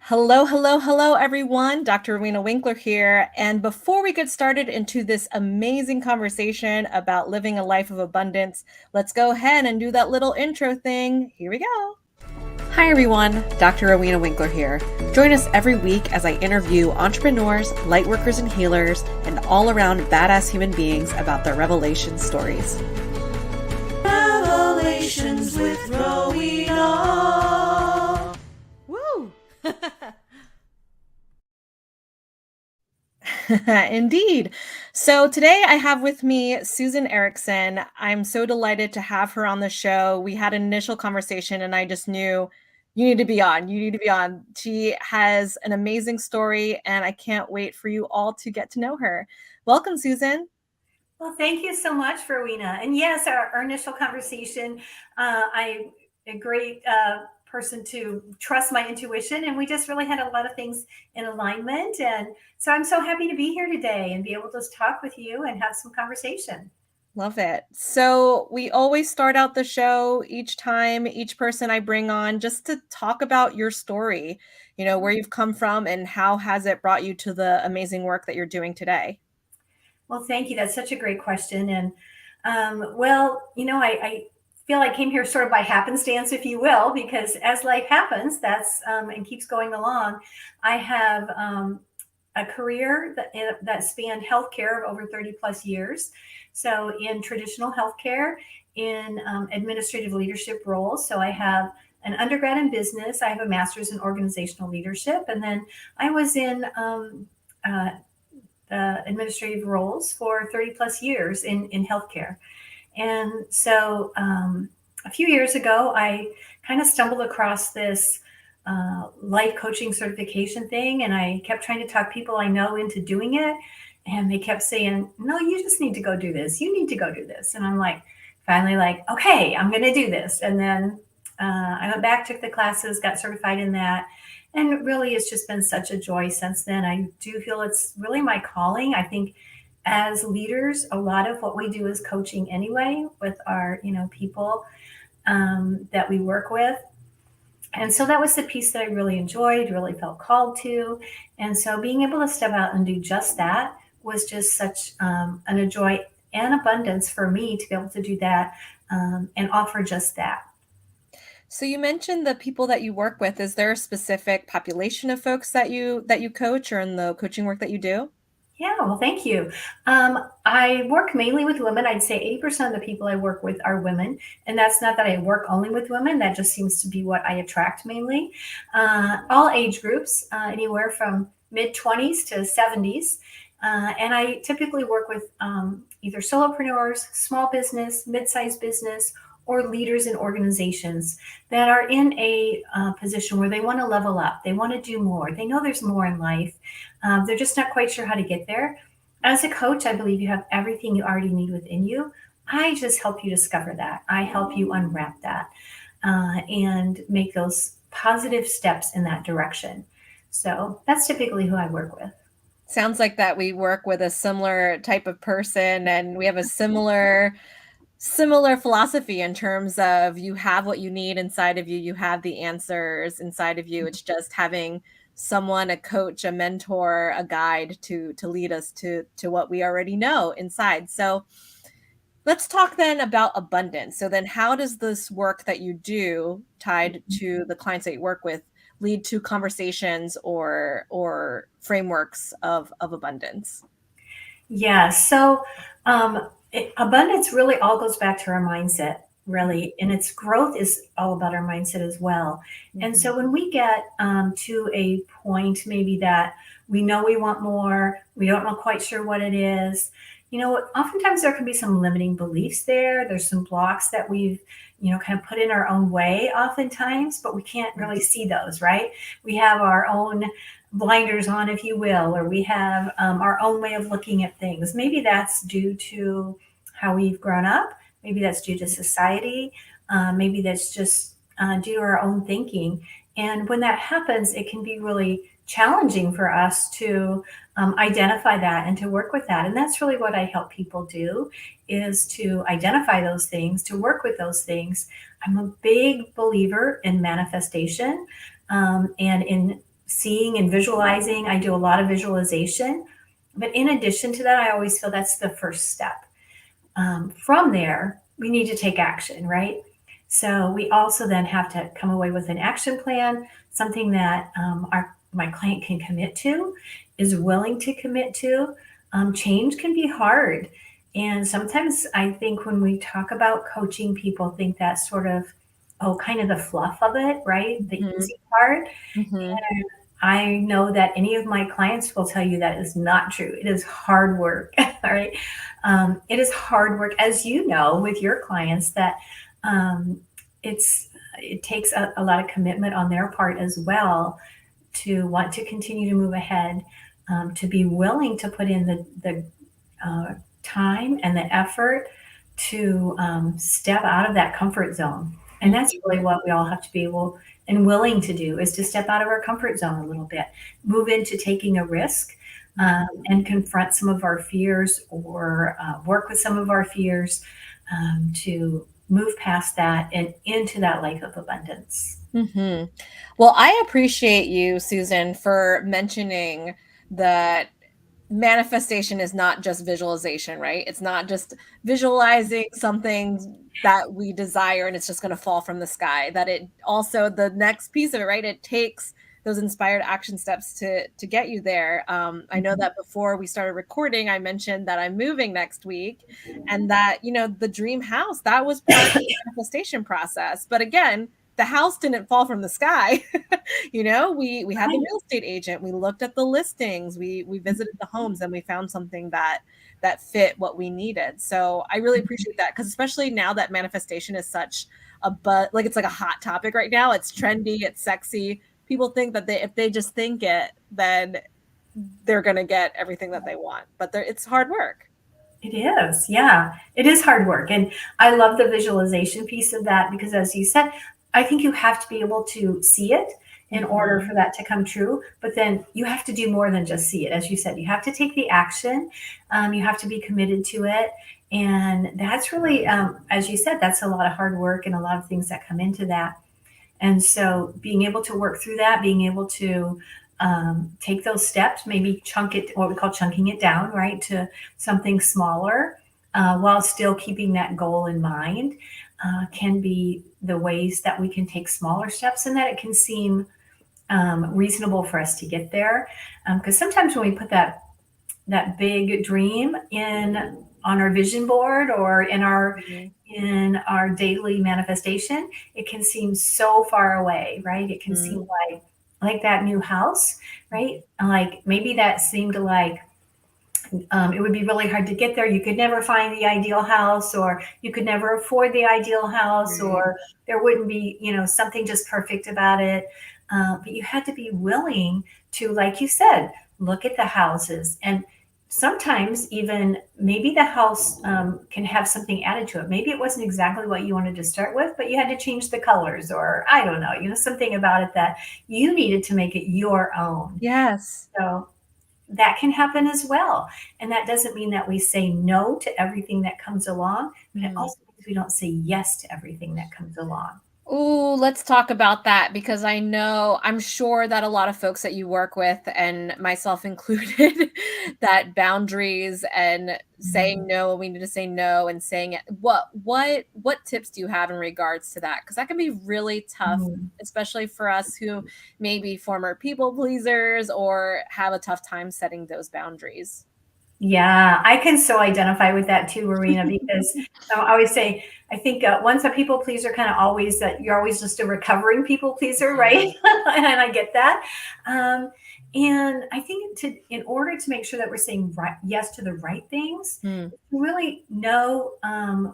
Hello, hello, hello, everyone. Dr. Rowena Winkler here. And before we get started into this amazing conversation about living a life of abundance, let's go ahead and do that little intro thing. Here we go. Hi, everyone. Dr. Rowena Winkler here. Join us every week as I interview entrepreneurs, lightworkers, and healers, and all around badass human beings about their revelation stories. Revelations with Rowena. Woo! Indeed. So today I have with me Susan Erickson. I'm so delighted to have her on the show. We had an initial conversation and I just knew you need to be on. You need to be on. She has an amazing story and I can't wait for you all to get to know her. Welcome, Susan. Well, thank you so much, Rowena. And yes, our initial conversation, I'm a great person to trust my intuition. And we just really had a lot of things in alignment. And so I'm so happy to be here today and be able to talk with you and have some conversation. Love it. So we always start out the show each time, each person I bring on, just to talk about your story, where you've come from and how has it brought you to the amazing work that you're doing today. Well, thank you. That's such a great question. And I feel I came here sort of by happenstance, if you will, because as life happens, that's and keeps going along. I have a career that spanned healthcare of over 30 plus years. So in traditional healthcare, in administrative leadership roles. So I have an undergrad in business. I have a master's in organizational leadership, and then I was in uh, administrative roles for 30 plus years in healthcare. And so a few years ago, I kind of stumbled across this life coaching certification thing. And I kept trying to talk people I know into doing it. And they kept saying, no, you just need to go do this. You need to go do this. And I'm like, finally, like, okay, I'm going to do this. And then I went back, took the classes, got certified in that. And really, it's just been such a joy since then. I do feel it's really my calling. I think as leaders, a lot of what we do is coaching anyway with our, people that we work with. And so that was the piece that I really enjoyed, really felt called to. And so being able to step out and do just that was just such a joy and abundance for me to be able to do that and offer just that. So you mentioned the people that you work with. Is there a specific population of folks that you coach or in the coaching work that you do? Yeah, well, thank you. I work mainly with women. I'd say 80% of the people I work with are women. And that's not that I work only with women, that just seems to be what I attract mainly. All age groups, anywhere from mid 20s to 70s. And I typically work with either solopreneurs, small business, mid sized business, or leaders in organizations that are in a position where they want to level up, they want to do more, they know there's more in life. They're just not quite sure how to get there. As a coach, I believe you have everything you already need within you. I just help you discover that. I help you unwrap that and make those positive steps in that direction. So that's typically who I work with. Sounds like that we work with a similar type of person and we have a similar philosophy in terms of you have what you need inside of you, you have the answers inside of you. It's just having someone, a coach, a mentor, a guide to lead us to what we already know inside. So let's talk then about abundance. So then how does this work that you do tied to the clients that you work with lead to conversations or frameworks of abundance? Yeah. So abundance really all goes back to our mindset, really. And its growth is all about our mindset as well. And so when we get to a point, maybe that we know we want more, we don't know quite sure what it is, oftentimes there can be some limiting beliefs there. There's some blocks that we've, kind of put in our own way oftentimes, but we can't really see those, right? We have our own blinders on, if you will, or we have our own way of looking at things. Maybe that's due to how we've grown up. Maybe that's due to society. Maybe that's just due to our own thinking. And when that happens, it can be really challenging for us to identify that and to work with that. And that's really what I help people do, is to identify those things, to work with those things. I'm a big believer in manifestation and in seeing and visualizing. I do a lot of visualization. But in addition to that, I always feel that's the first step. From there, we need to take action, right? So we also then have to come away with an action plan, something that my client can commit to, is willing to commit to. Change can be hard. And sometimes I think when we talk about coaching, people think that's sort of, oh, kind of the fluff of it, right? The Mhm. easy part. Mhm. I know that any of my clients will tell you that is not true. It is hard work. All right. It is hard work, as you know, with your clients, that um, it takes a lot of commitment on their part as well to want to continue to move ahead, to be willing to put in the time and the effort to step out of that comfort zone. And that's really what we all have to be able and willing to do, is to step out of our comfort zone a little bit, move into taking a risk, and confront some of our fears, or work with some of our fears, to move past that and into that life of abundance. Mhm. Well, I appreciate you, Susan, for mentioning that manifestation is not just visualization, right? It's not just visualizing something that we desire and it's just going to fall from the sky. That it also, the next piece of it, right? It takes those inspired action steps to get you there. I know Mhm. that before we started recording, I mentioned that I'm moving next week, and that the dream house, that was part of the manifestation process. But again, the house didn't fall from the sky. We had the Right. real estate agent, we looked at the listings, we visited the homes, and we found something that fit what we needed. So I really appreciate that, because especially now that manifestation is such like it's like a hot topic right now. It's trendy, it's sexy. People think that if they just think it, then they're going to get everything that they want, but it's hard work. It is, yeah. It is hard work. And I love the visualization piece of that because, as you said, I think you have to be able to see it in order for Mhm. that to come true. But then you have to do more than just see it. As you said, you have to take the action, you have to be committed to it. And that's really, as you said, that's a lot of hard work and a lot of things that come into that. And so being able to work through that, being able to take those steps, maybe chunk it, what we call chunking it down, right, to something smaller, while still keeping that goal in mind, can be the ways that we can take smaller steps, and that it can seem reasonable for us to get there. Because sometimes when we put that big dream in on our vision board, or Mhm. in our daily manifestation, it can seem so far away, right? It can seem Mhm. like that new house, right? Like maybe that seemed like it would be really hard to get there. You could never find the ideal house, or you could never afford the ideal house, Right. or there wouldn't be, something just perfect about it. But you had to be willing to, like you said, look at the houses. And sometimes even maybe the house can have something added to it. Maybe it wasn't exactly what you wanted to start with, but you had to change the colors, or I don't know, something about it that you needed to make it your own. Yes. So that can happen as well. And that doesn't mean that we say no to everything that comes along, but it Mhm. also means we don't say yes to everything that comes along. Ooh, let's talk about that, because I'm sure that a lot of folks that you work with, and myself included, that boundaries and saying Mhm. no when we need to say no, and saying it. What tips do you have in regards to that? Because that can be really tough, Mhm. especially for us who may be former people pleasers or have a tough time setting those boundaries. Yeah, I can so identify with that too, Rowena, because I always say, I think once a people pleaser, kind of always that you're always just a recovering people pleaser, right? Mhm. And I get that. Um, and I think in order to make sure that we're saying yes to the right things, Mm. to really know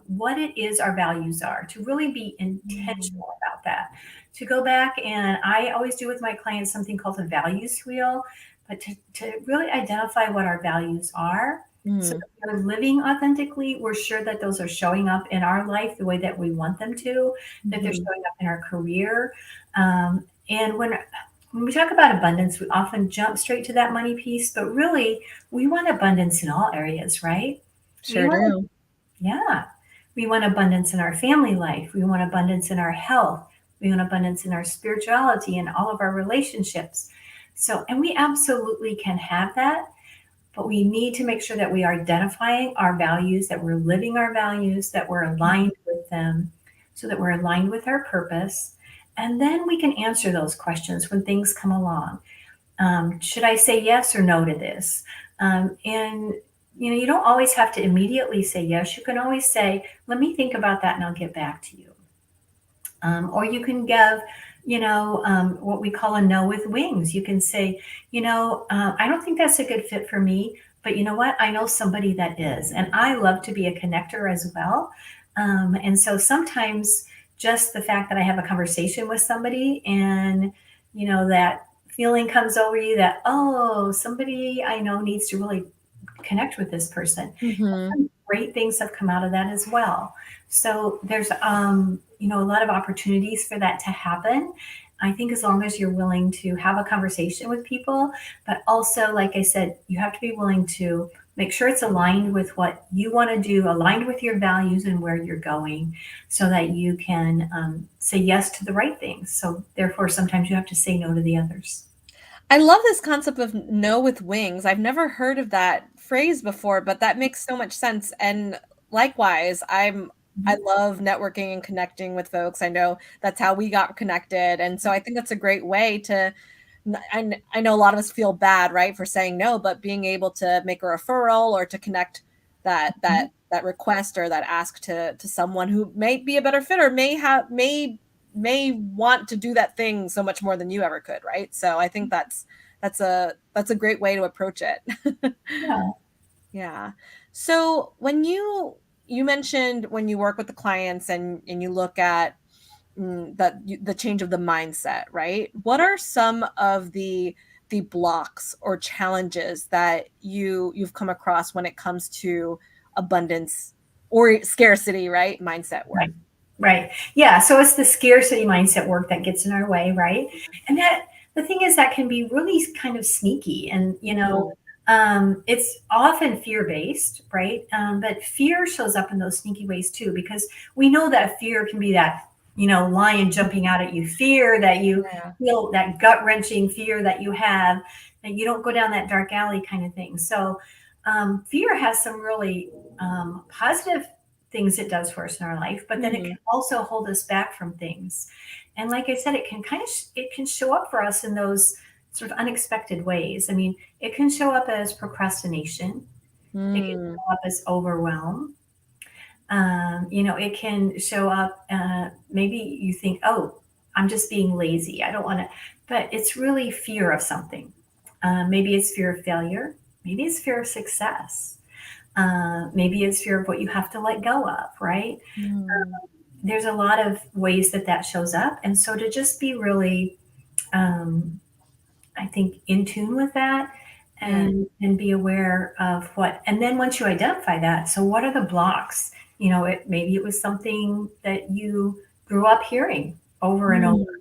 what it is our values are, to really be Mm. intentional about that, to go back, and I always do with my clients something called a values wheel, but to really identify what our values are, so Mm. that we're living authentically, we're sure that those are showing up in our life the way that we want them to, that they're Mhm. showing up in our career. And when we talk about abundance, we often jump straight to that money piece, but really we want abundance in all areas, right? We Sure want, do. yeah, we want abundance in our family life. We want abundance in our health. We want abundance in our spirituality and all of our relationships. So, and we absolutely can have that, but we need to make sure that we are identifying our values, that we're living our values, that we're aligned with them, so that we're aligned with our purpose. And then we can answer those questions when things come along. Should I say yes or no to this? And you don't always have to immediately say yes. You can always say, "Let me think about that, and I'll get back to you." Or you can give, what we call a no with wings. You can say, I don't think that's a good fit for me, but you know what? I know somebody that is, and I love to be a connector as well. And so sometimes just the fact that I have a conversation with somebody and, that feeling comes over you that, oh, somebody I know needs to really connect with this person. Mhm. Great things have come out of that as well. So there's a lot of opportunities for that to happen. I think as long as you're willing to have a conversation with people, but also, like I said, you have to be willing to make sure it's aligned with what you want to do, aligned with your values and where you're going, so that you can say yes to the right things. So therefore, sometimes you have to say no to the others. I love this concept of "know with wings." I've never heard of that phrase before, but that makes so much sense, and likewise, I Mhm. love networking and connecting with folks. I know that's how we got connected, and so I think that's a great way to I know a lot of us feel bad, right, for saying no, but being able to make a referral or to connect that request or that ask to someone who may be a better fit or may want to do that thing so much more than you ever could, right? So I think that's a great way to approach it. Yeah. Yeah. So when you mentioned when you work with the clients and you look at the change of the mindset, right? What are some of the blocks or challenges that you've come across when it comes to abundance or scarcity, right? Mindset work. Right. Right. Yeah. So it's the scarcity mindset work that gets in our way, right? And that the thing is that can be really kind of sneaky, and Mhm. it's often fear based, right? But fear shows up in those sneaky ways too, because we know that fear can be that lion jumping out at you, fear that you Yeah. feel, that gut wrenching fear that you have, that you don't go down that dark alley kind of thing. So fear has some really positive things it does for us in our life, but then it Mhm. can also hold us back from things. And like I said, it can it can show up for us in those sort of unexpected ways. I mean, it can show up as procrastination. It can Mm. show up as overwhelm. It can show up. Maybe you think, "Oh, I'm just being lazy. I don't want to," but it's really fear of something. Maybe it's fear of failure. Maybe it's fear of success. Maybe it's fear of what you have to let go of, right? Mm. There's a lot of ways that that shows up. And so to just be really, um, I think, in tune with that, Yeah. and be aware of what, and then once you identify that, so what are the blocks? Maybe it was something that you grew up hearing over and over,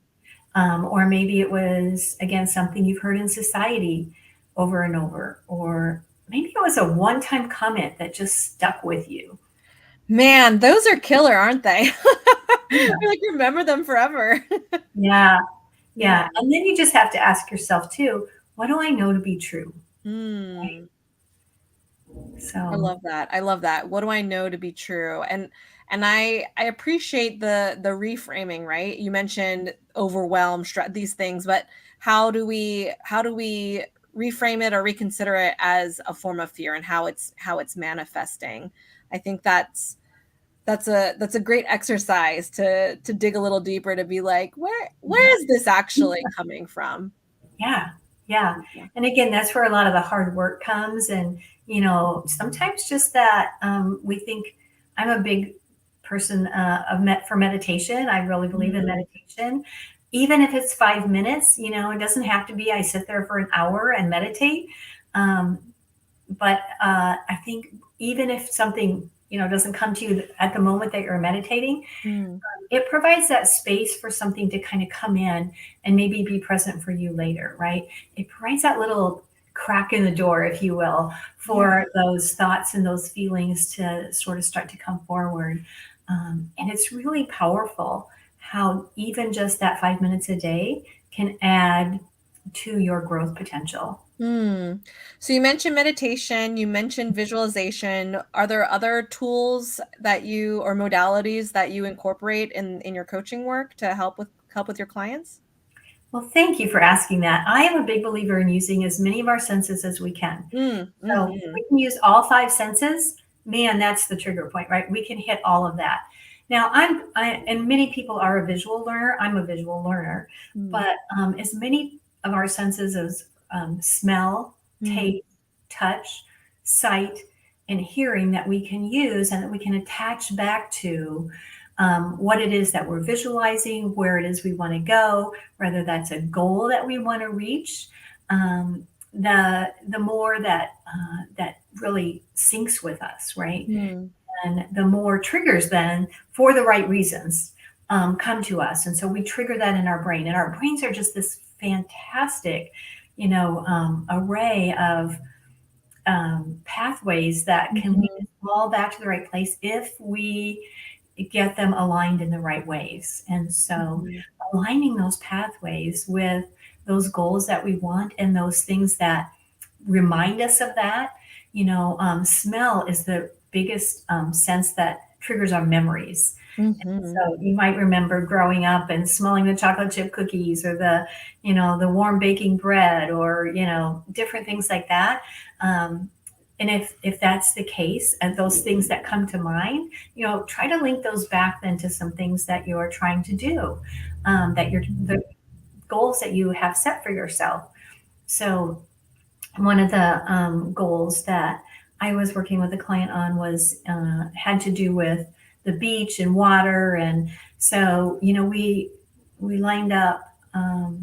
Mm. or maybe it was, again, something you've heard in society over and over, or maybe it was a one-time comment that just stuck with you. Man, those are killer, aren't they? Yeah. I like remember them forever. Yeah. Yeah. Yeah. And then you just have to ask yourself too, what do I know to be true? Mm. I So, love that. I love that. What do I know to be true? And I appreciate the reframing, right? You mentioned overwhelm, these things, but how do we reframe it or reconsider it as a form of fear and how it's manifesting? I think that's a great exercise to dig a little deeper to be like, where is this actually coming from? yeah. Yeah. Yeah. And again, that's where a lot of the hard work comes. And, sometimes just that, we think, I'm a big person for meditation. I really believe in Mm, meditation. Even if it's 5 minutes, it doesn't have to be I sit there for an hour and meditate. Um, but I think even if something doesn't come to you at the moment that you're meditating, mm, it provides that space for something to kind of come in and maybe be present for you later, right? It provides that little crack in the door, if you will, yeah. for those thoughts and those feelings to sort of start to come forward. And it's really powerful how even just that 5 minutes a day can add to your growth potential. Hmm. So you mentioned meditation, you mentioned visualization. Are there other tools that you or modalities that you incorporate in your coaching work to help with your clients? Well, thank you for asking that. I am a big believer in using as many of our senses as we can. Mm, So if mhm, we can use all five senses, man, that's the trigger point, right? We can hit all of that. Now, and many people are a visual learner. I'm a visual learner, mm, but as many of our senses as smell, mm, taste, touch, sight, and hearing that we can use and that we can attach back to what it is that we're visualizing, where it is we want to go, whether that's a goal that we want to reach. The more that really syncs with us, right? mm, And the more triggers then for the right reasons come to us, and so we trigger that in our brain, and our brains are just this fantastic, array of pathways that can lead mhm, us all back to the right place if we get them aligned in the right ways. And so mhm, aligning those pathways with those goals that we want and those things that remind us of that. Smell is the biggest sense that triggers our memories. mhm, So you might remember growing up and smelling the chocolate chip cookies or the warm baking bread or, different things like that. Um, and if that's the case, and those things that come to mind, try to link those back then to some things that you're trying to do, the goals that you have set for yourself. So one of the goals that I was working with a client on was had to do with the beach and water, and so we lined up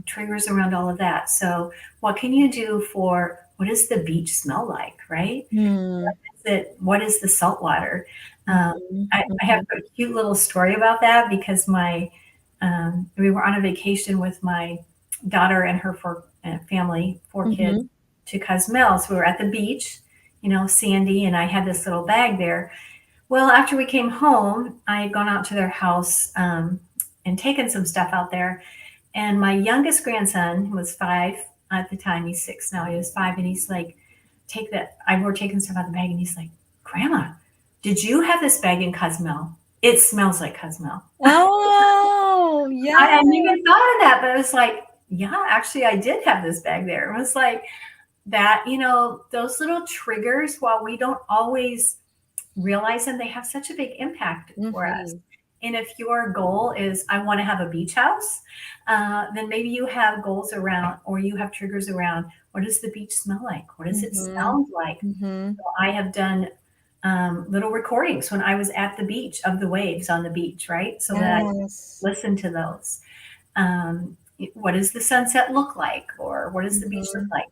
triggers around all of that. So what can you do for what does the beach smell like, right? mm, What is the salt water? Um, mhm, I have mhm, a cute little story about that because we were on a vacation with my daughter and her family, four kids, mhm, to Cozumel. So we were at the beach, sandy, and I had this little bag there. Well, after we came home, I had gone out to their house and taken some stuff out there. And my youngest grandson, who was 5 at the time, he's 6 now, he was 5, and he's like, take that. I were taking stuff out of the bag, and he's like, Grandma, did you have this bag in Cozumel? It smells like Cozumel. Oh, I yeah. hadn't even thought of that, but it was like, yeah, actually, I did have this bag there. It was like that, those little triggers, while we don't always realize them, they have such a big impact for us. Mhm, And if your goal is, I want to have a beach house, then maybe you have goals around, or you have triggers around, what does the beach smell like? What does it mhm, sound like? mhm. So I have done little recordings when I was at the beach of the waves on the beach, right? So that I Yes. listen to those. Um, what does the sunset look like, or what does the beach look Mhm, like?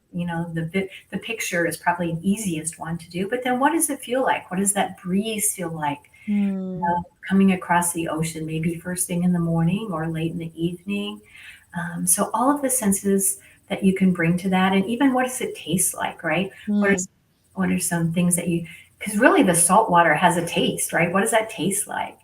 The picture is probably an easiest one to do, but then what does it feel like? What does that breeze feel like? mm, Coming across the ocean, maybe first thing in the morning or late in the evening. So all of the senses that you can bring to that, and even what does it taste like, right? What are mm, what are some things that because really the salt water has a taste, right? What does that taste like?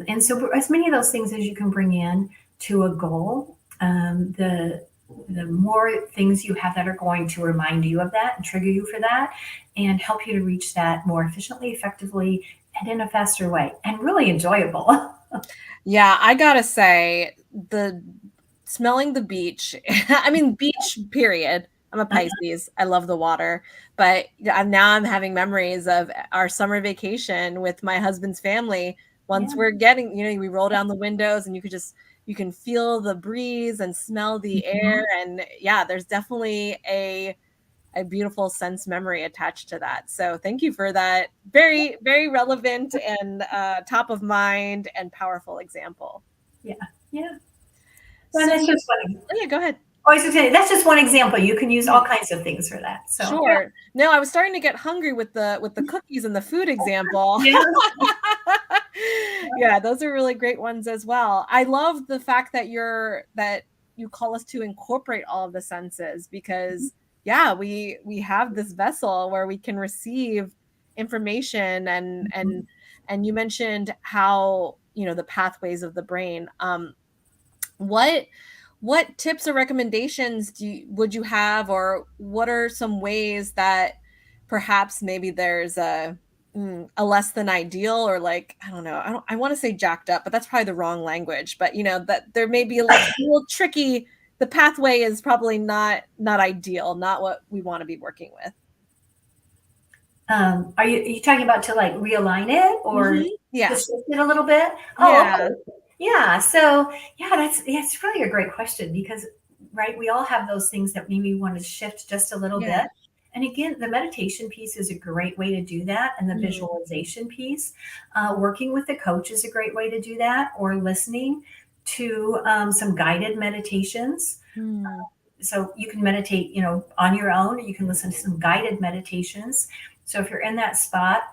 And so, as many of those things as you can bring in to a goal, the more things you have that are going to remind you of that and trigger you for that, and help you to reach that more efficiently, effectively, and in a faster way, and really enjoyable. Yeah, I gotta say, the smelling the beach I mean, beach, period. I'm a Pisces, I love the water, but yeah, I'm having memories of our summer vacation with my husband's family. Yeah. Once we're getting we roll down the windows and you can feel the breeze and smell the air, Mhm. and yeah, there's definitely a beautiful sense memory attached to that. So thank you for that very, very relevant and top of mind and powerful example. Yeah. Yeah. Well, So, that's just one. oh yeah, go ahead. I was just saying, that's just one example. You can use all Mm, kinds of things for that. So yeah, sure. No, I was starting to get hungry with the cookies and the food example. yeah. Yeah, those are really great ones as well. I love the fact that you call us to incorporate all of the senses because yeah, we have this vessel where we can receive information and you mentioned how, the pathways of the brain. What what tips or recommendations would you have, or what are some ways that perhaps maybe there's a less than ideal, or like, I don't know, I want to say jacked up, but that's probably the wrong language. But that there may be a little tricky. The pathway is probably not ideal, not what we want to be working with. Are you talking about to like realign it or to Yeah. shift it a little bit? Oh, Yeah. okay. Yeah. So yeah, that's really a great question because right, we all have those things that maybe we want to shift just a little Yeah. bit. And again, the meditation piece is a great way to do that, and the Mm, visualization piece. Working with a coach is a great way to do that, or listening to some guided meditations. mm, So you can meditate, on your own. You can listen to some guided meditations. So if you're in that spot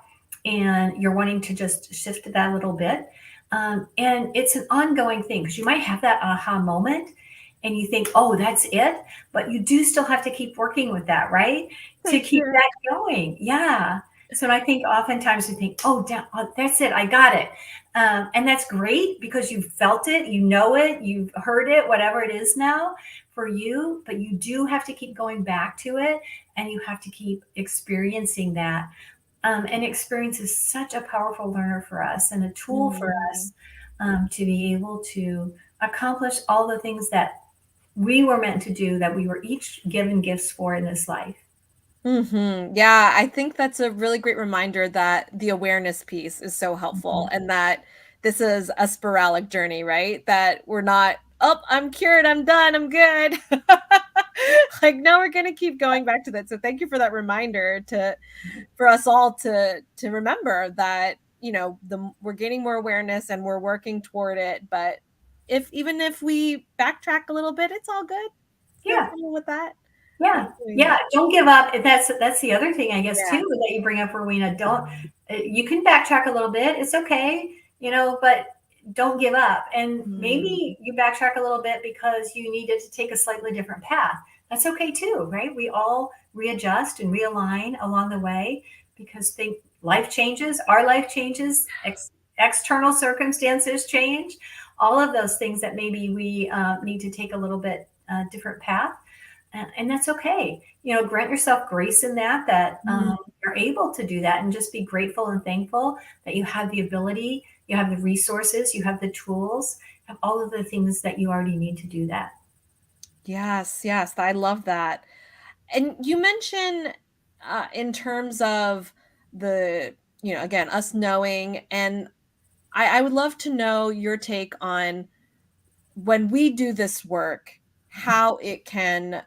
and you're wanting to just shift that a little bit, and it's an ongoing thing because you might have that aha moment and you think, oh, that's it. But you do still have to keep working with that, right? so To keep true. that going. Yeah. So I think oftentimes we think, oh, that's it. I got it. And that's great because you've felt it, you know it, you've heard it, whatever it is now for you. But you do have to keep going back to it and you have to keep experiencing that. And experience is such a powerful learner for us and a tool for Mm. us to be able to accomplish all the things that we were meant to do, that we were each given gifts for in this life. Yeah, I think that's a really great reminder that the awareness piece is so helpful, Mhm. and that this is a sporadic journey, right? That we're not, "Oh, I'm cured, I'm done, I'm good." Like, no, we're gonna keep going back to that. So thank you for that reminder for us all to remember that, we're gaining more awareness and we're working toward it, but if even if we backtrack a little bit, it's all good. It's no Yeah. problem with that. Yeah, Like doing yeah, that. don't give up. That's the other thing, I guess, too, Yeah. that you bring up, Rowena. Don't you can backtrack a little bit. It's okay, but don't give up. And Mm. maybe you backtrack a little bit because you needed to take a slightly different path. That's okay too, right? We all readjust and realign along the way because life changes, our life changes, external circumstances change, all of those things that maybe we need to take a little bit different path, and that's okay. Grant yourself grace in that Mm. you're able to do that, and just be grateful and thankful that you have the ability, you have the resources, you have the tools, have all of the things that you already need to do that. Yes, yes, I love that. And you mentioned, in terms of again, us knowing, and I would love to know your take on when we do this work, how it can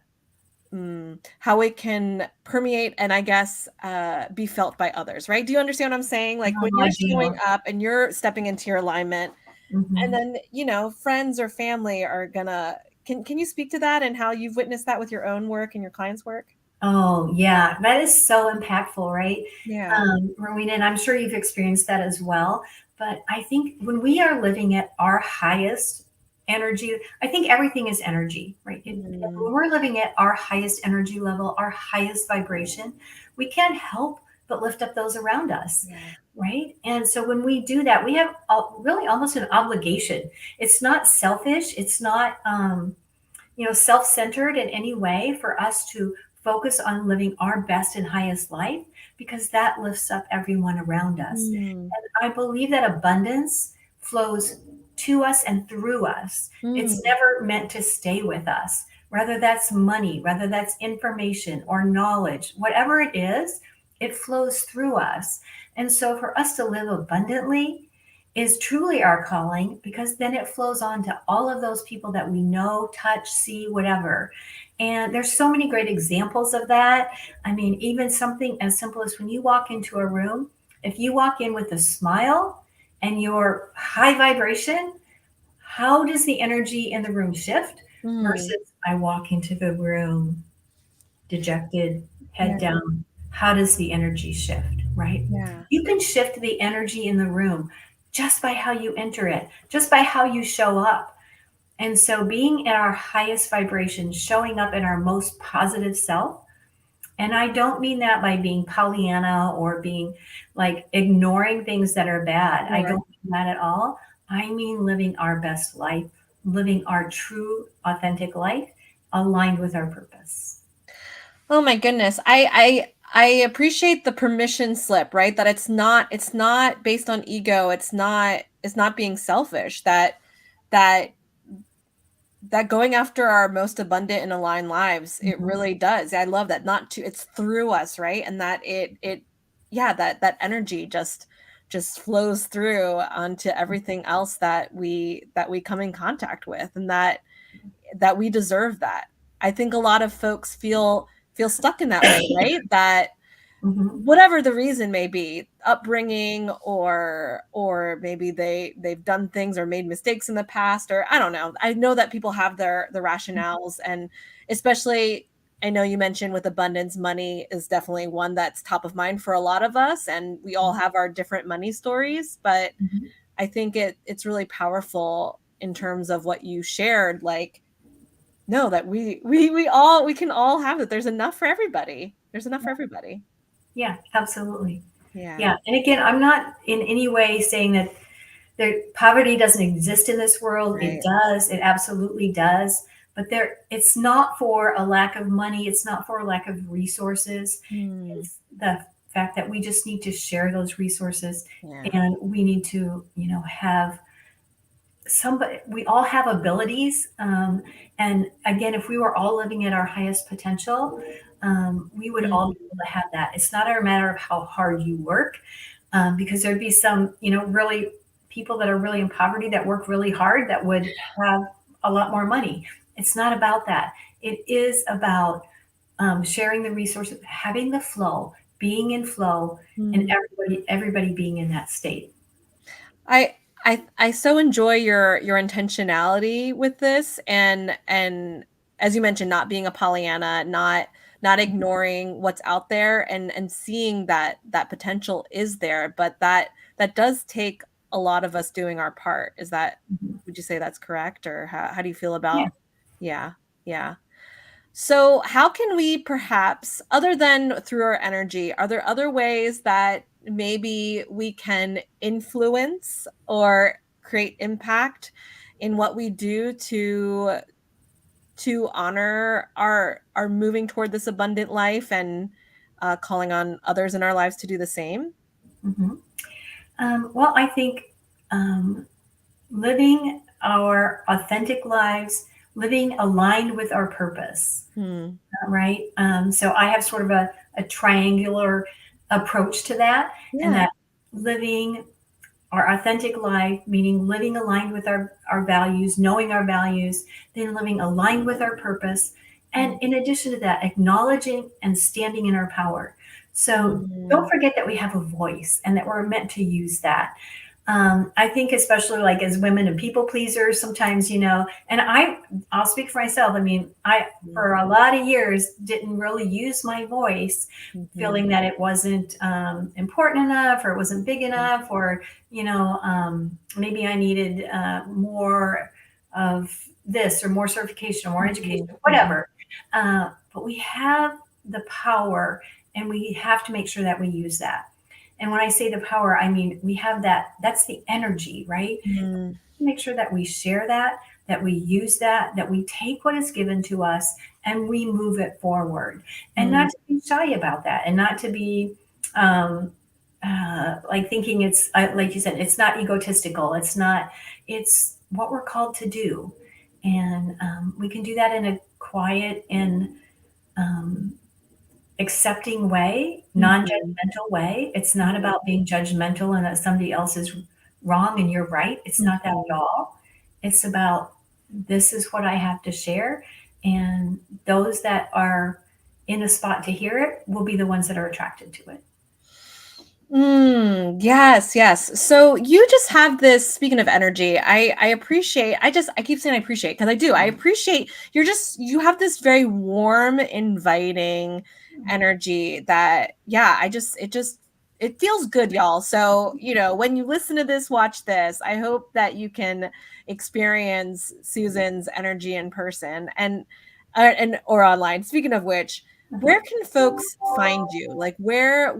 how it can permeate and I guess be felt by others, right? Do you understand what I'm saying? Like when Oh, you're I showing do. up and you're stepping into your alignment, and Mhm. then, friends or family are gonna can you speak to that and how you've witnessed that with your own work and your clients' work? Oh, yeah, that is so impactful, right? Yeah. Rowena, and I'm sure you've experienced that as well. But I think when we are living at our highest energy, I think everything is energy, right? Mm, When we're living at our highest energy level, our highest vibration, we can't help but lift up those around us, yeah. right? And so when we do that, we have really almost an obligation. It's not selfish. It's not, self-centered in any way for us to focus on living our best and highest life because that lifts up everyone around us. Mm, And I believe that abundance flows to us and through us. It's mm, never meant to stay with us. Whether that's money, whether that's information or knowledge, whatever it is, it flows through us. And so for us to live abundantly is truly our calling because then it flows on to all of those people that we know, touch, see, whatever. And there's so many great examples of that. I mean, even something as simple as when you walk into a room, if you walk in with a smile and your high vibration, how does the energy in the room shift mm. versus I walk into the room dejected, head Yeah, down? How does the energy shift, right? yeah. You can shift the energy in the room just by how you enter it, just by how you show up. And so, being at our highest vibration, showing up in our most positive self, and I don't mean that by being Pollyanna or being like ignoring things that are bad. I Sure. don't mean that at all. I mean living our best life, living our true, authentic life aligned with our purpose. Oh my goodness. I appreciate the permission slip, right? That it's not based on ego. It's not being selfish. That that going after our most abundant and aligned lives, it Mhm. really does. I love that. Not to It's through us, right? And that it yeah, that energy just flows through onto everything else that we come in contact with, and that we deserve that. I think a lot of folks feel stuck in that way, right? That Mhm. whatever the reason may be, upbringing, or maybe they've done things or made mistakes in the past, or I don't know. I know that people have their rationales, and especially I know you mentioned with abundance, money is definitely one that's top of mind for a lot of us, and we all have our different money stories, but Mhm. I think it's really powerful in terms of what you shared, like, no, that we can all have it. There's enough for everybody. There's enough for everybody. Yeah, absolutely. Yeah. Yeah. And again, I'm not in any way saying that poverty doesn't exist in this world. It Right. does. It absolutely does. But it's not for a lack of money. It's not for a lack of resources. Hmm. It's the fact that we just need to share those resources, Yeah. and we need to, have somebody. We all have abilities, and again, if we were all living at our highest potential, we would all be Mhm. able to have that. It's not a matter of how hard you work, because there'd be some, really people that are really in poverty that work really hard that would have a lot more money. It's not about that. It is about sharing the resources, having the flow, being in flow, and Mm. everybody being in that state. I I so enjoy your intentionality with this, and as you mentioned, not being a Pollyanna, not ignoring what's out there, and seeing that potential is there, but that does take a lot of us doing our part. Mhm. Would you say that's correct, or how do you feel Yeah. about? Yeah. Yeah. So, how can we perhaps, other than through our energy, are there other ways that maybe we can influence or create impact in what we do to honor our moving toward this abundant life, and calling on others in our lives to do the same? Mhm. Well, I think um, living our authentic lives, living aligned with our purpose, Hmm. right? So I have sort of a triangular approach to that, and Yeah. that living our authentic life, meaning living aligned with our values, knowing our values, then living aligned with our purpose. And Mm. in addition to that, acknowledging and standing in our power. So don't Mm. forget that we have a voice and that we're meant to use that. I think especially like as women and people pleasers, sometimes, and I'll speak for myself. I mean, I, Mm. for a lot of years, didn't really use my voice, Mhm. feeling that it wasn't important enough, or it wasn't big Mm. enough, or, maybe I needed more of this, or more certification, or more education, Mhm. Mhm. whatever. But we have the power, and we have to make sure that we use that. And when I say the power, I mean we have that. That's the energy, right? Mm. Make sure that we share that we use that we take what is given to us and we move it forward. And Mm. not to be shy about that, and not to be um, like thinking it's like you said, it's not egotistical. It's not. It's what we're called to do, and we can do that in a quiet and um, accepting way, Mhm. non-judgmental way. It's not about being judgmental and that somebody else is wrong and you're right. It's not that at Mhm. all. It's about, this is what I have to share, and those that are in a spot to hear it will be the ones that are attracted to it. Yes, yes. So you just have this, speaking of energy, I appreciate, I keep saying I appreciate because I do. I appreciate you have this very warm, inviting energy that, yeah, it feels good, y'all. So, when you listen to this, watch this. I hope that you can experience Susan's energy in person, and or online. Speaking of which, where can folks find you? Like, where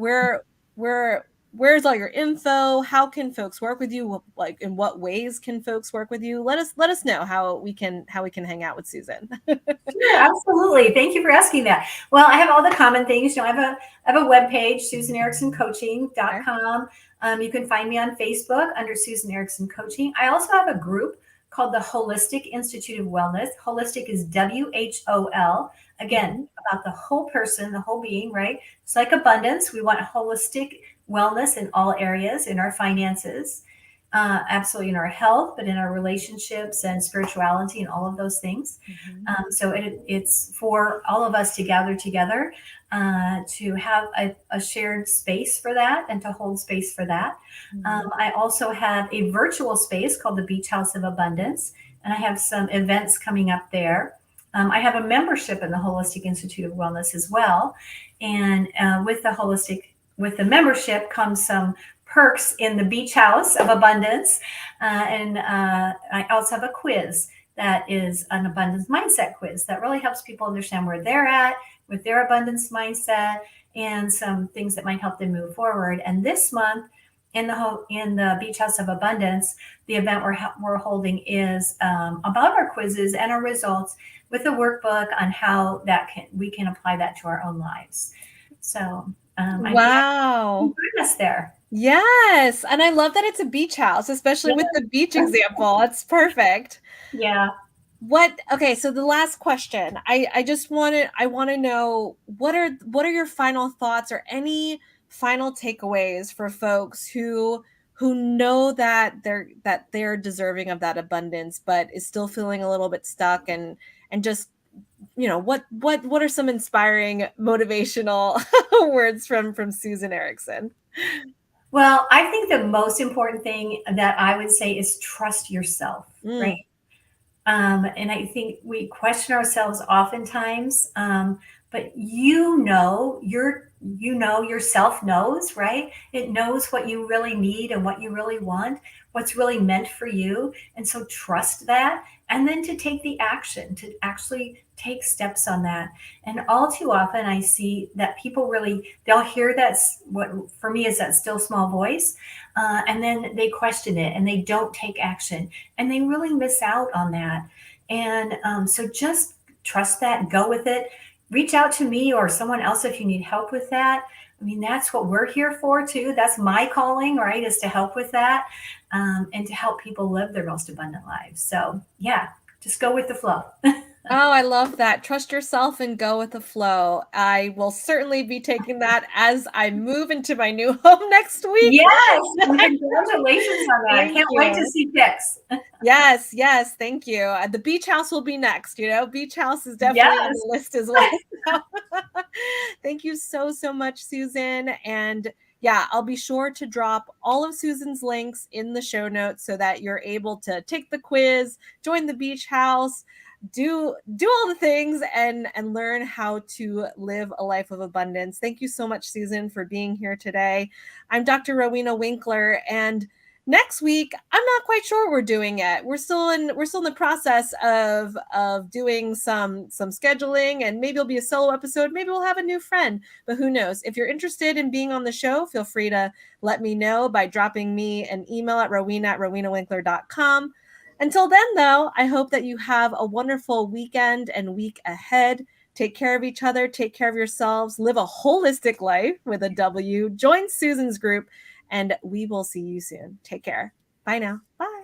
where's all your info? How can folks work with you? Like, in what ways can folks work with you? Let us know how we can hang out with Susan. Sure, absolutely. Thank you for asking that. Well, I have all the common things. I have a webpage, Okay. SusanEricksonCoaching.com. You can find me on Facebook under Susan Erickson Coaching. I also have a group called the Holistic Institute of Wellness. Holistic is WHOL. Again, Mhm. about the whole person, the whole being, right? It's like abundance. We want holistic wellness in all areas, in our finances, absolutely in our health, but in our relationships and spirituality and all of those things. Mhm. So it's for all of us to gather together to have a shared space for that and to hold space for that. Mhm. I also have a virtual space called the Beach House of Abundance, and I have some events coming up there. I have a membership in the Holistic Institute of Wellness as well, and with the membership comes some perks in the Beach House of Abundance, and I also have a quiz that is an abundance mindset quiz that really helps people understand where they're at with their abundance mindset and some things that might help them move forward. And this month, in the Beach House of Abundance, the event we're holding is about our quizzes and our results with a workbook on how we can apply that to our own lives. So I'd be happy to Wow. join us there. Yes, and I love that it's a beach house, especially with the beach example. It's perfect. Yeah. What Okay, so the last question. I just want to know what are your final thoughts or any final takeaways for folks who know that they're deserving of that abundance but is still feeling a little bit stuck, and just, what are some inspiring motivational words from Susan Erickson? Well, I think the most important thing that I would say is trust yourself, right? Mm, And I think we question ourselves oftentimes, but yourself knows, right? It knows what you really need and what you really want, what's really meant for you. And so trust that, and then to take the action, to actually take steps on that. And all too often I see that people really, they'll hear what for me is that still small voice, and then they question it and they don't take action, and they really miss out on that. And so just trust that, go with it. Reach out to me or someone else if you need help with that. I mean, that's what we're here for too. That's my calling, right? Is to help with that, and to help people live their most abundant lives. So, yeah, just go with the flow. Oh, I love that. Trust yourself and go with the flow. I will certainly be taking that as I move into my new home next week. Yes, and congratulations on that. I Thank can't wait to you. see pics. Yes, yes, thank you. The beach house will be next. Beach house is definitely on Yes. the list as well. So, thank you so, so much, Susan. And yeah, I'll be sure to drop all of Susan's links in the show notes so that you're able to take the quiz, join the beach house, do all the things, and learn how to live a life of abundance. Thank you so much, Susan, for being here today. I'm Dr. Rowena Winkler, and next week, I'm not quite sure what we're doing yet. We're still in the process of doing some scheduling, and maybe it'll be a solo episode. Maybe we'll have a new friend, but who knows? If you're interested in being on the show, feel free to let me know by dropping me an email at rowena@rowenawinkler.com. Until then, though, I hope that you have a wonderful weekend and week ahead. Take care of each other, take care of yourselves, live a holistic life with a W. Join Susan's group, and we will see you soon. Take care. Bye now. Bye.